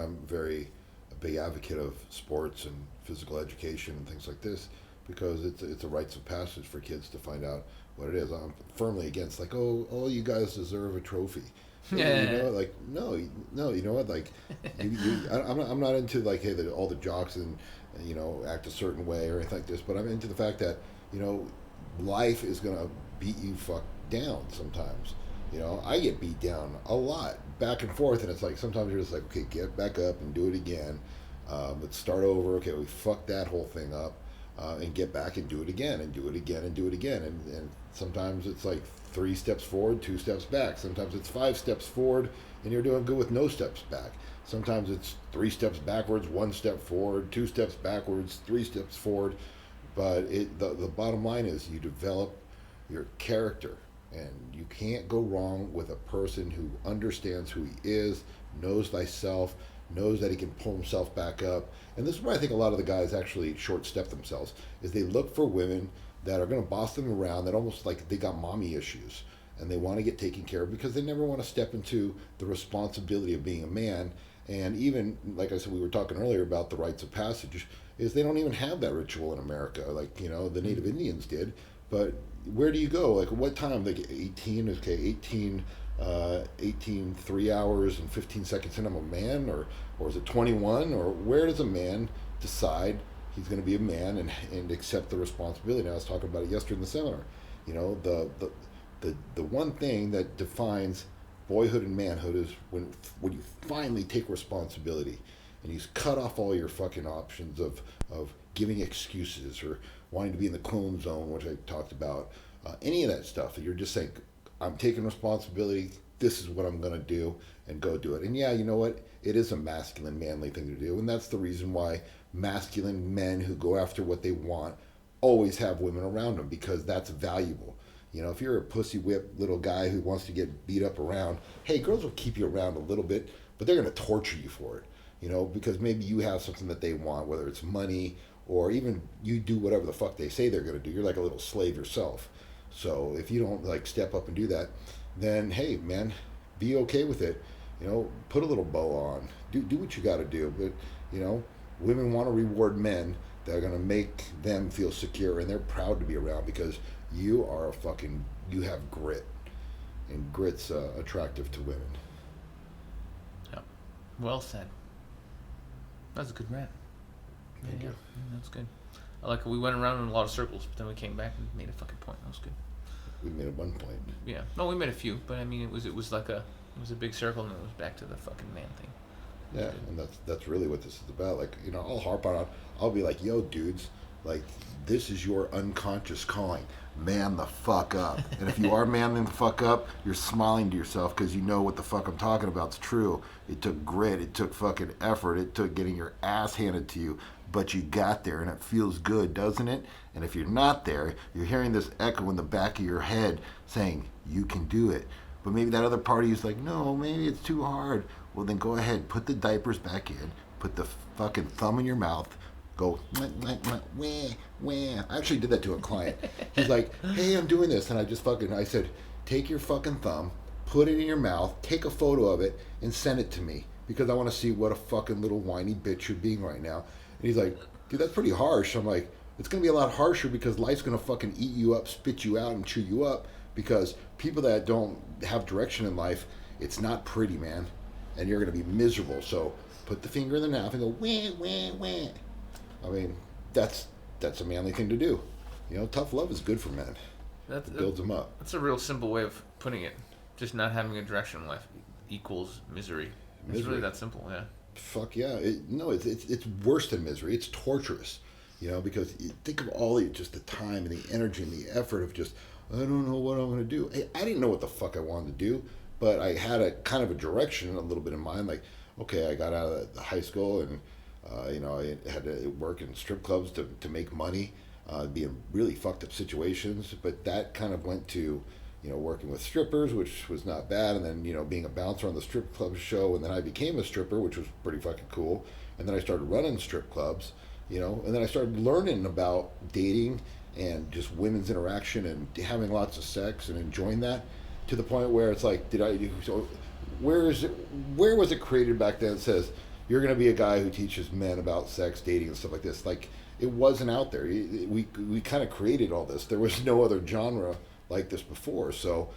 I'm a big advocate of sports and physical education and things like this, because it's a rites of passage for kids to find out what it is. I'm firmly against like, oh, you guys deserve a trophy. Hey, you know, like no, you know what? Like, I'm not into like, hey, all the jocks and you know act a certain way or anything like this. But I'm into the fact that you know, life is gonna beat you fuck down sometimes. You know, I get beat down a lot, back and forth, and it's like sometimes you're just like, okay, get back up and do it again. Let's start over. Okay, we fucked that whole thing up, and get back and do it again, and do it again, and do it again. And sometimes it's like 3 steps forward, 2 steps back. Sometimes it's 5 steps forward, and you're doing good with no steps back. Sometimes it's 3 steps backwards, 1 step forward, 2 steps backwards, 3 steps forward. But the bottom line is you develop your character, and you can't go wrong with a person who understands who he is, knows thyself, knows that he can pull himself back up. And this is where I think a lot of the guys actually short step themselves, is they look for women that are going to boss them around, that almost like they got mommy issues, and they want to get taken care of because they never want to step into the responsibility of being a man. And even, like I said, we were talking earlier about the rites of passage, is they don't even have that ritual in America, like, you know, the Native Indians did. But where do you go? Like, what time? Like 18, okay, 18, 3 hours and 15 seconds in, I'm a man? Or is it 21? Or where does a man decide he's going to be a man and accept the responsibility? And I was talking about it yesterday in the seminar. You know, the one thing that defines boyhood and manhood is when you finally take responsibility and you cut off all your fucking options of giving excuses or wanting to be in the clone zone, which I talked about, any of that stuff. You're just saying, I'm taking responsibility, this is what I'm going to do, and go do it. And yeah, you know what? It is a masculine, manly thing to do, and that's the reason why masculine men who go after what they want always have women around them, because that's valuable. You know, if you're a pussy whip little guy who wants to get beat up around, hey, girls will keep you around a little bit, but they're going to torture you for it. You know, because maybe you have something that they want, whether it's money or even you do whatever the fuck they say they're going to do. You're like a little slave yourself. So if you don't like step up and do that, then hey, man, be okay with it. You know, put a little bow on. Do what you got to do. But you know, women want to reward men that are going to make them feel secure, and they're proud to be around because you have grit, and grit's attractive to women. Yeah. Well said. That's a good rant. Yeah, that's good. I like it. We went around in a lot of circles, but then we came back and made a fucking point. That was good. We made a 1 point. Yeah. No, we made a few, but I mean, it was a big circle, and it was back to the fucking man thing. Yeah, and that's really what this is about. Like, you know, I'll harp on it. I'll be like, yo, dudes, like, this is your unconscious calling. Man the fuck up. And if you are manning the fuck up, you're smiling to yourself because you know what the fuck I'm talking about is true. It took grit. It took fucking effort. It took getting your ass handed to you. But you got there, and it feels good, doesn't it? And if you're not there, you're hearing this echo in the back of your head saying, you can do it. But maybe that other party is like, no, maybe it's too hard. Well, then go ahead. Put the diapers back in. Put the fucking thumb in your mouth. Go, wah. I actually did that to a client. He's like, hey, I'm doing this. And I said, take your fucking thumb, put it in your mouth, take a photo of it, and send it to me. Because I want to see what a fucking little whiny bitch you're being right now. And he's like, dude, that's pretty harsh. I'm like, it's going to be a lot harsher because life's going to fucking eat you up, spit you out, and chew you up. Because people that don't have direction in life, it's not pretty, man. And you're going to be miserable. So put the finger in the mouth and go, wah. I mean, that's a manly thing to do. You know, tough love is good for men. It builds them up. That's a real simple way of putting it. Just not having a direction in life equals misery. It's really that simple, yeah. Fuck yeah. It's worse than misery. It's torturous. You know, because you think of just the time and the energy and the effort of just, I don't know what I'm going to do. Hey, I didn't know what the fuck I wanted to do, but I had a kind of a direction a little bit in mind. Like, okay, I got out of the high school and, you know, I had to work in strip clubs to make money, be in really fucked up situations. But that kind of went to, you know, working with strippers, which was not bad. And then, you know, being a bouncer on the strip club show. And then I became a stripper, which was pretty fucking cool. And then I started running strip clubs, you know, and then I started learning about dating and just women's interaction and having lots of sex and enjoying that to the point where it's like, where was it created back then that says, you're going to be a guy who teaches men about sex, dating, and stuff like this? Like, it wasn't out there. We kind of created all this. There was no other genre like this before. So,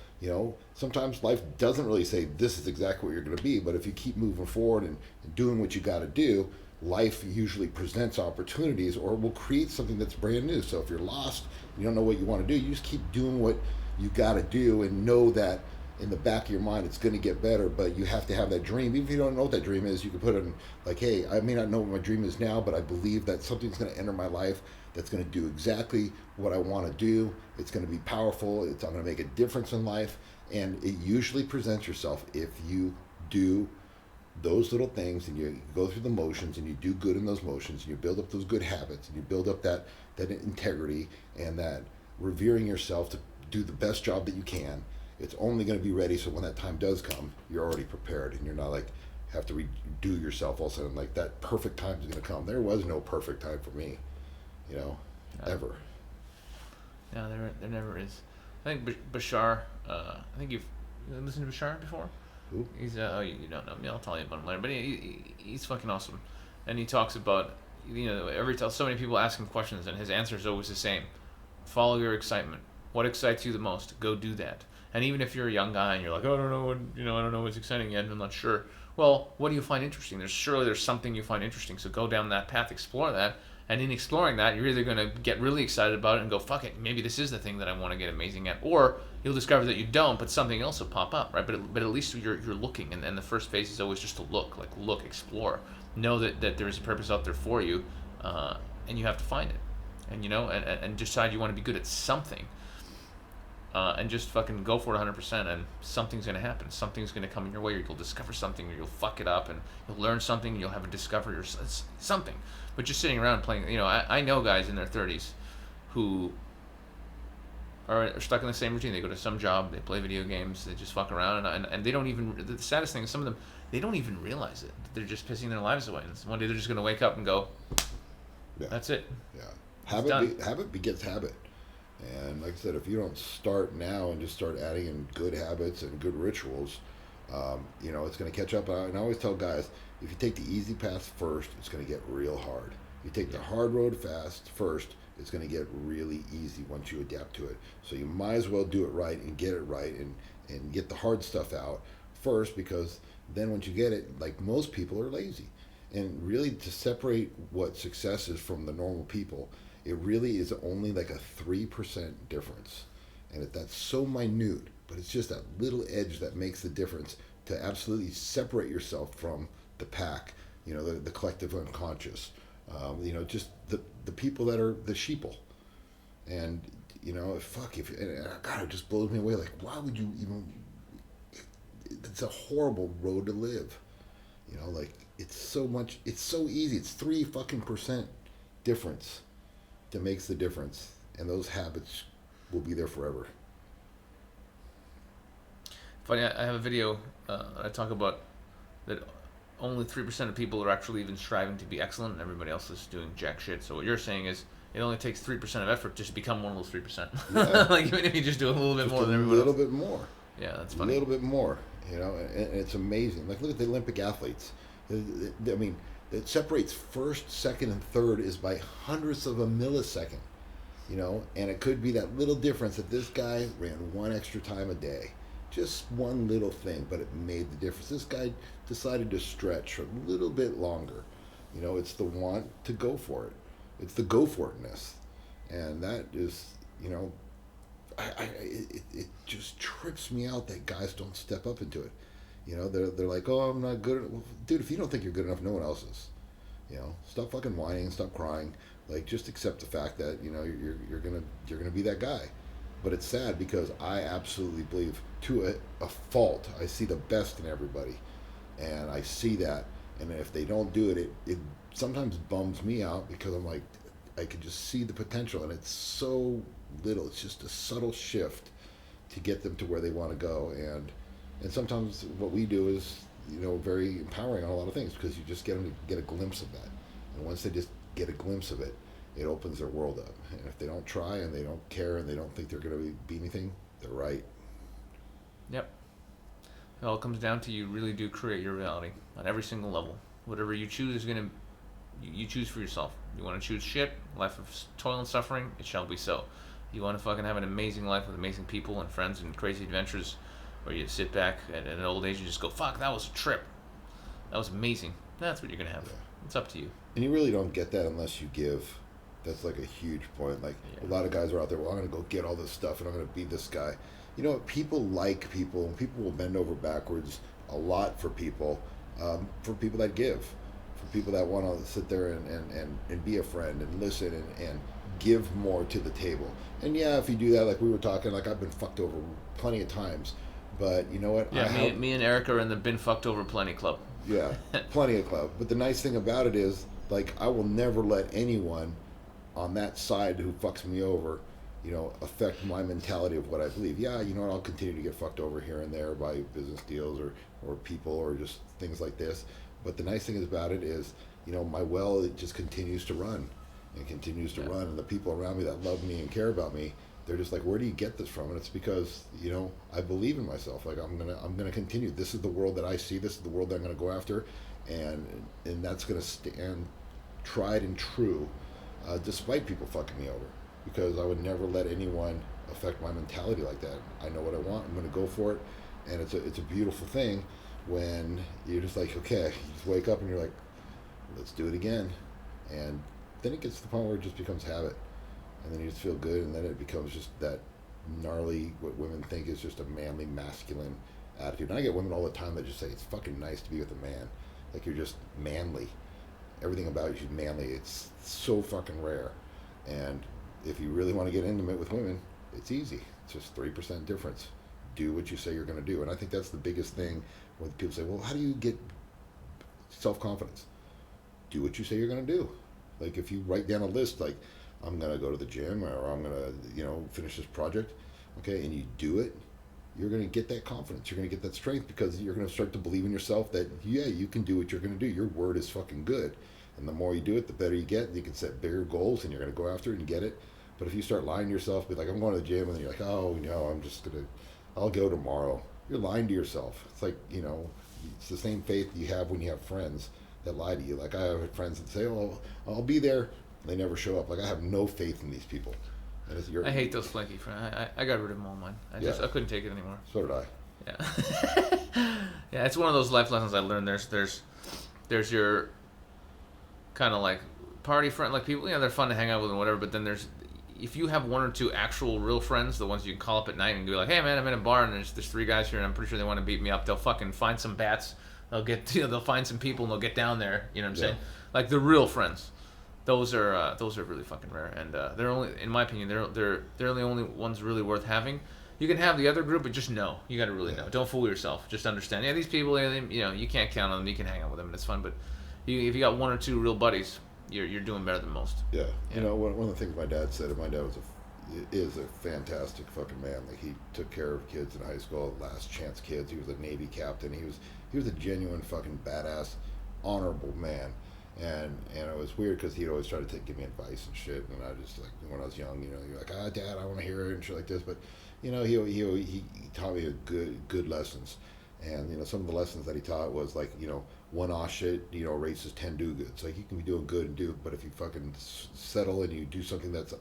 sometimes life doesn't really say this is exactly what you're going to be, but if you keep moving forward and doing what you got to do, life usually presents opportunities or will create something that's brand new. So if you're lost, you don't know what you want to do, you just keep doing what you got to do and know that in the back of your mind it's going to get better. But you have to have that dream. Even if you don't know what that dream is, you can put it in like, hey, I may not know what my dream is now, but I believe that something's going to enter my life that's going to do exactly what I want to do. It's going to be powerful. I'm going to make a difference in life. And it usually presents yourself if you do those little things and you go through the motions and you do good in those motions and you build up those good habits and you build up that integrity and that revering yourself to do the best job that you can. It's only going to be ready so when that time does come, you're already prepared and you're not like have to redo yourself all of a sudden. Like that perfect time is going to come. There was no perfect time for me, ever. No, there never is. I think Bashar, I think you've listened to Bashar before? Who? He's you don't know me. I'll tell you about him later. But he's fucking awesome, and he talks about so many people ask him questions, and his answer is always the same: follow your excitement. What excites you the most? Go do that. And even if you're a young guy and you're like, oh, I don't know I don't know what's exciting yet, and I'm not sure. Well, what do you find interesting? There's something you find interesting. So go down that path, explore that, and in exploring that, you're either going to get really excited about it and go, fuck it, maybe this is the thing that I want to get amazing at, or you'll discover that you don't, but something else will pop up, right? But at least you're looking, and the first phase is always just to look, explore, know that there is a purpose out there for you, and you have to find it, and and decide you want to be good at something, and just fucking go for it 100%, and something's going to happen. Something's going to come in your way, or you'll discover something, or you'll fuck it up, and you'll learn something, and you'll have a discovery or something. But just sitting around playing, I know guys in their 30s who are stuck in the same routine. They go to some job, they play video games, they just fuck around, and they don't even, the saddest thing is some of them, they don't even realize it. They're just pissing their lives away. And one day they're just going to wake up and go, that's it. Yeah. Habit begets habit. And like I said, if you don't start now and just start adding in good habits and good rituals, it's going to catch up. And I always tell guys, if you take the easy path first, it's going to get real hard. If you take the hard road first, it's going to get really easy once you adapt to it. So you might as well do it right and get it right and get the hard stuff out first, because then once you get it, like most people are lazy. And really, to separate what success is from the normal people, it really is only like a 3% difference. And that's so minute, but it's just that little edge that makes the difference to absolutely separate yourself from the pack, the collective unconscious, just the people that are the sheeple. And, God, it just blows me away. Like, why would you even, it's a horrible road to live. It's so easy. It's 3% difference that makes the difference. And those habits will be there forever. Funny, I have a video I talk about that only 3% of people are actually even striving to be excellent, and everybody else is doing jack shit. So what you're saying is it only takes 3% of effort just to become one of those 3%. Yeah. Like even if you just do a little bit more than everybody else. A little bit more. Yeah, that's funny. A little bit more, and it's amazing. Like look at the Olympic athletes. I mean, it separates first, second, and third is by hundredths of a millisecond. And it could be that little difference that this guy ran one extra time a day. Just one little thing, but it made the difference. This guy decided to stretch a little bit longer. It's the want to go for it. It's the go for itness. And that is, it just trips me out that guys don't step up into it. They're like, oh, I'm not good enough. Well, dude, if you don't think you're good enough, no one else is. Stop fucking whining, stop crying. Like, just accept the fact that, you're gonna be that guy. But it's sad because I absolutely believe, to a fault, I see the best in everybody. And I see that. And if they don't do it, it sometimes bums me out because I'm like, I can just see the potential. And it's so little. It's just a subtle shift to get them to where they want to go. And sometimes what we do is, very empowering on a lot of things because you just get them to get a glimpse of that. And once they just get a glimpse of it, it opens their world up. And if they don't try and they don't care and they don't think they're going to be anything, they're right. Yep. It all comes down to you really do create your reality on every single level. Whatever you choose is you choose for yourself. You want to choose shit, life of toil and suffering, it shall be so. You want to fucking have an amazing life with amazing people and friends and crazy adventures, where you sit back at an old age and just go, fuck, that was a trip. That was amazing. That's what you're gonna have. Yeah. It's up to you. And you really don't get that unless you give. That's like a huge point. Like a lot of guys are out there, well, I'm going to go get all this stuff and I'm going to be this guy. You know what? People like people, and people will bend over backwards a lot for people that give, for people that want to sit there and be a friend and listen and give more to the table. And yeah, if you do that, like we were talking, like I've been fucked over plenty of times. But you know what? Yeah, me and Eric are in the been fucked over plenty club. Yeah, plenty of club. But the nice thing about it is, like, I will never let anyone on that side who fucks me over, you know, affect my mentality of what I believe. Yeah, you know what, I'll continue to get fucked over here and there by business deals or people or just things like this. But the nice thing about it is, you know, my well, it just continues to run and continues to run. And the people around me that love me and care about me, they're just like, where do you get this from? And it's because, you know, I believe in myself. Like, I'm gonna continue. This is the world that I see. This is the world that I'm gonna go after, and that's gonna stand tried and true, despite people fucking me over, because I would never let anyone affect my mentality like that. I know what I want. I'm gonna go for it, and it's a beautiful thing when you're just like, okay, you just wake up and you're like, let's do it again, and then it gets to the point where it just becomes habit. And then you just feel good, and then it becomes just that gnarly, what women think is just a manly, masculine attitude. And I get women all the time that just say, it's fucking nice to be with a man. Like, you're just manly. Everything about you is manly. It's so fucking rare. And if you really want to get intimate with women, it's easy. It's just 3% difference. Do what you say you're going to do. And I think that's the biggest thing when people say, well, how do you get self-confidence? Do what you say you're going to do. Like, if you write down a list, like, I'm going to go to the gym, or I'm going to, you know, finish this project, okay, and you do it, you're going to get that confidence. You're going to get that strength, because you're going to start to believe in yourself that, yeah, you can do what you're going to do. Your word is fucking good. And the more you do it, the better you get. And you can set bigger goals, and you're going to go after it and get it. But if you start lying to yourself, be like, I'm going to the gym, and then you're like, oh, no, I'll go tomorrow. You're lying to yourself. It's like, you know, it's the same faith you have when you have friends that lie to you. Like, I have friends that say, oh, I'll be there. They never show up. Like, I have no faith in these people. I hate those flaky friends. I got rid of them all, mine. I couldn't take it anymore. So did I. Yeah. Yeah, it's one of those life lessons I learned. There's your kind of like party friend, like people, you know, they're fun to hang out with and whatever. But then if you have one or two actual real friends, the ones you can call up at night and be like, hey man, I'm in a bar and there's 3 guys here and I'm pretty sure they want to beat me up. They'll fucking find some bats. They'll find some people and they'll get down there. You know what I'm saying? Like, the real friends. Those are really fucking rare, and they're only, in my opinion, they're the only ones really worth having. You can have the other group, but just know, you got to really know. Don't fool yourself. Just understand. Yeah, these people, you know, you can't count on them. You can hang out with them, and it's fun. But if you got 1 or 2 real buddies, you're doing better than most. Yeah. You know, one of the things my dad said, and my dad is a fantastic fucking man. Like, he took care of kids in high school, last chance kids. He was a Navy captain. He was a genuine fucking badass, honorable man. And it was weird because he'd always try to give me advice and shit, and I just, like, when I was young, you know, you're like, Dad, I want to hear it and shit like this. But, you know, he taught me good lessons, and, you know, some of the lessons that he taught was, like, you know, 1 off shit, you know, erases 10 do goods. Like, you can be doing good and do it, but if you fucking settle and you do something that's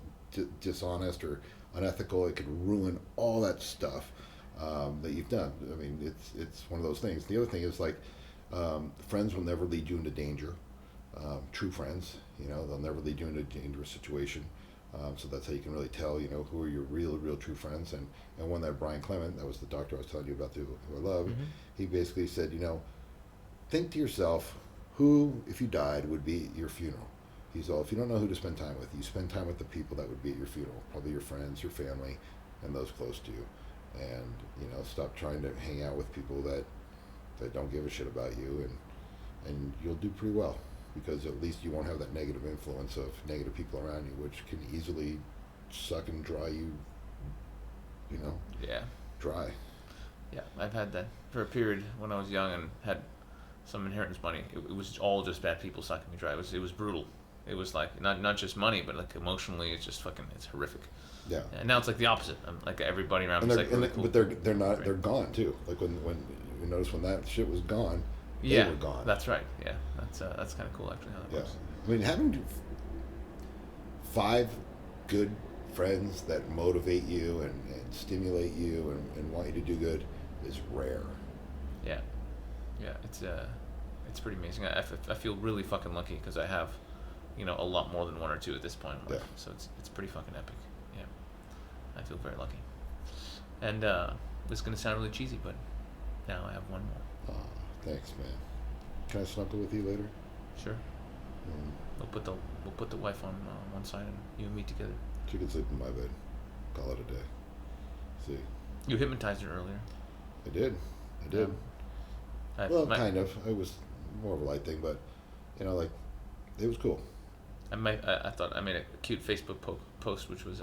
dishonest or unethical, it can ruin all that stuff that you've done. I mean, it's one of those things. The other thing is, like, friends will never lead you into danger. True friends, you know, they'll never lead you into a dangerous situation. So that's how you can really tell, you know, who are your real true friends. And one that Brian Clement, that was the doctor I was telling you about, who I love, he basically said, you know, think to yourself, who, if you died, would be at your funeral? He's all, if you don't know who to spend time with, you spend time with the people that would be at your funeral, probably your friends, your family, and those close to you. And, you know, stop trying to hang out with people that don't give a shit about you, and you'll do pretty well. Because at least you won't have that negative influence of negative people around you, which can easily suck and dry you, you know? Yeah. Dry. Yeah, I've had that for a period when I was young and had some inheritance money. It was all just bad people sucking me dry. It was brutal. It was like, not just money, but like emotionally, it's just fucking, it's horrific. Yeah. And now it's like the opposite. I'm like, everybody around me is like really cool. But they're not, right. They're gone too. Like when you notice when that shit was gone, they were gone. That's right. Yeah, that's kind of cool actually. How that works. I mean, having 5 good friends that motivate you and stimulate you and want you to do good is rare. Yeah, yeah, it's pretty amazing. I feel really fucking lucky because I have, a lot more than one or two at this point in life. Yeah. So it's pretty fucking epic. Yeah, I feel very lucky. And this is gonna sound really cheesy, but now I have one more. Oh, thanks, man. Can I snuggle with you later? Sure. Mm. We'll put the wife on one side and you and me together. She can sleep in my bed. Call it a day. See. You hypnotized her earlier. I did. Kind of. It was more of a light thing, but it was cool. I thought I made a cute Facebook post, which was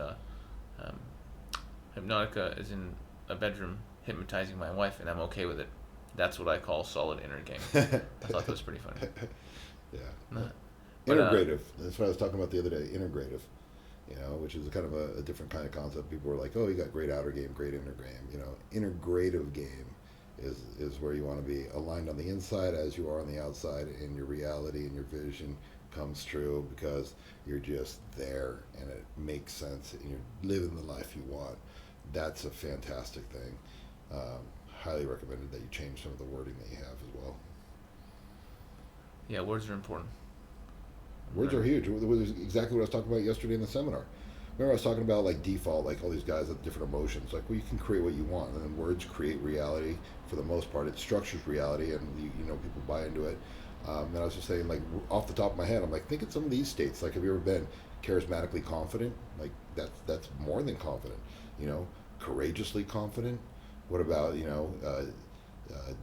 Hypnotica is in a bedroom hypnotizing my wife, and I'm okay with it. That's what I call solid inner game. I thought that was pretty funny. Yeah. But, integrative. That's what I was talking about the other day. Integrative. Which is kind of a different kind of concept. People were like, "Oh, you got great outer game, great inner game." Integrative game is where you want to be aligned on the inside as you are on the outside, and your reality and your vision comes true because you're just there and it makes sense and you're living the life you want. That's a fantastic thing. Highly recommended that you change some of the wording that you have as well. Yeah, words are important. Words are huge. It was exactly what I was talking about yesterday in the seminar. Remember I was talking about like default, like all these guys have different emotions. Like, well, you can create what you want, and then words create reality for the most part. It structures reality, and people buy into it. And I was just saying, like, off the top of my head, I'm like, think of some of these states. Like, have you ever been charismatically confident? Like, that's more than confident. Courageously confident. What about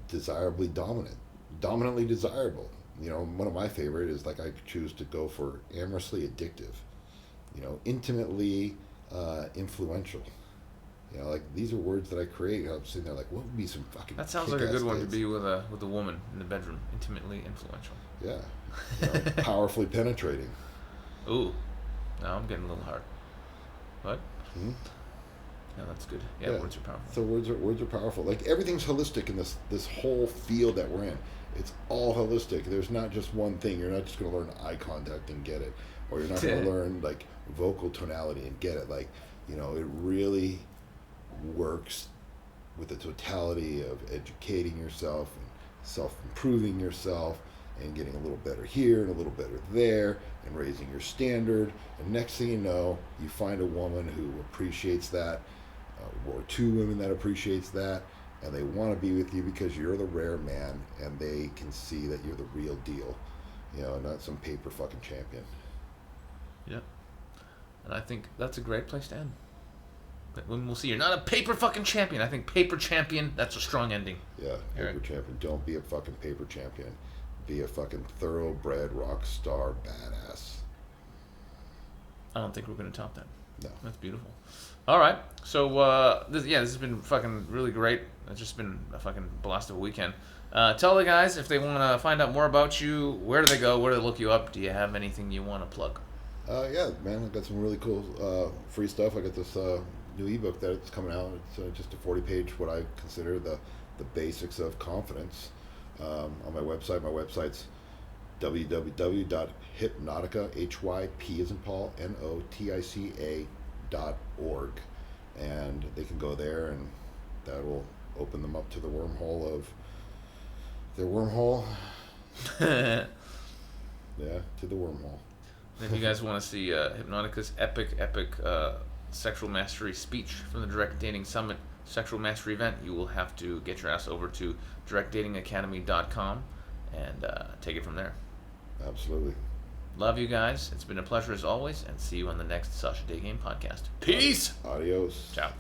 desirably dominant, dominantly desirable? One of my favorite is like I choose to go for amorously addictive. Intimately influential. Like these are words that I create. I'm sitting there like, what would be some fucking. That sounds like a good one to be with a woman in the bedroom. Intimately influential. Yeah. Powerfully penetrating. Ooh, now I'm getting a little hard. What? Hmm? Yeah, that's good. Yeah, words are powerful. So words are powerful. Like everything's holistic in this whole field that we're in. It's all holistic. There's not just one thing. You're not just going to learn eye contact and get it, or you're not going to learn like vocal tonality and get it. Like, it really works with the totality of educating yourself and self-improving yourself and getting a little better here and a little better there and raising your standard. And next thing you know, you find a woman who appreciates that, or two women that appreciates that, and they want to be with you because you're the rare man and they can see that you're the real deal, not some paper fucking champion. Yep. And I think that's a great place to end. When we'll see you're not a paper fucking champion. I think paper champion, that's a strong ending. Yeah, paper champion. Don't be a fucking paper champion. Be a fucking thoroughbred rock star badass. I don't think we're going to top that. No. That's beautiful. All right. So, this has been fucking really great. It's just been a fucking blast of a weekend. Tell the guys if they want to find out more about you, where do they go? Where do they look you up? Do you have anything you want to plug? Yeah, man. I got some really cool free stuff. I got this new ebook that's coming out. It's just a 40-page, what I consider the basics of confidence. On my website. My website's www.hypnotica, Hyp as in Paul, NOTICA.org, and they can go there, and that will open them up to the wormhole of their wormhole. Yeah, to the wormhole. If you guys want to see Hypnotica's epic sexual mastery speech from the Direct Dating Summit Sexual Mastery event, you will have to get your ass over to directdatingacademy.com and take it from there. Absolutely. Love you guys. It's been a pleasure as always, and see you on the next Sasha Daygame podcast. Peace. Adios. Ciao.